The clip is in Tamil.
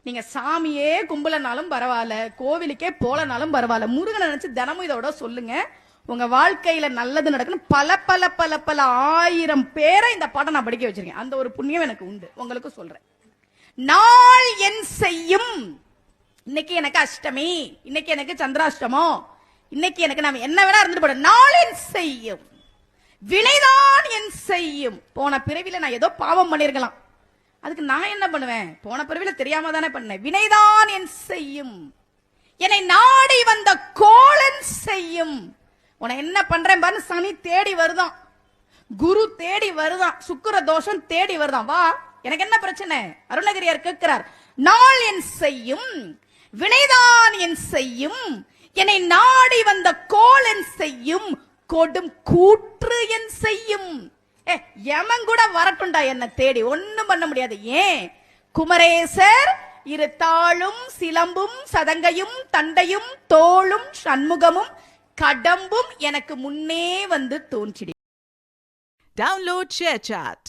நீங்க சாமியே கும்பலனாலும் பரவாயில்ல, கோவிலுக்கே போலனாலும் பரவாயில்ல, முருகனை நினைச்சு தினமும் இதோட சொல்லுங்க. உங்க வாழ்க்கையில நல்லது நடக்கணும். பல பல பல பல 1000 பேரை இந்த பாடம் நான் படிக்க வச்சிருக்கேன். அந்த ஒரு புண்ணியம் எனக்கு உண்டு. உங்களுக்கு சொல்றேன். நாள் என் செய்யும். இன்னைக்கு எனக்கு அஷ்டமி, இன்னைக்கு எனக்கு சந்திராஷ்டமம், இன்னைக்கு எனக்கு நாம என்ன வேணா இருந்துட்டு போட. நாள் என் செய்யும், வினைதான் என் செய்யும். போன பிறவில நான் ஏதோ பாவம் பண்ணிருக்கலாம், அதுக்கு நான் என்ன பண்ணுவேன்? போன பிறவில தெரியாம தானே பண்ணேன். வினைதான் என் செய்யும், என்னை நாடி வந்த கோளன் செய்யும். உன என்ன பண்றேன் பாரு. சனி தேடி வருதான், குரு தேடி வருதான், சுக்கிர தோஷம் தேடி வருதான். வா, எனக்கு என்ன பிரச்சனை? அருணகிரியார் கேட்கிறார். நாள் என் செய்யும், வினைதான் என் செய்யும், என்னை நாடி வந்த கோளன் செய்யும், கொடும் கூற்று என் செய்யும். யமன் கூட வரட்டுண்டா என்ன தேடி, ஒண்ணும் பண்ண முடியாது. ஏன்? குமரேசர் இரு தாளும் சிலம்பும் சதங்கையும் தண்டையும் தோளும் சண்முகமும் கடம்பும் எனக்கு முன்னே வந்து தோன்றிடு. Download ShareChat.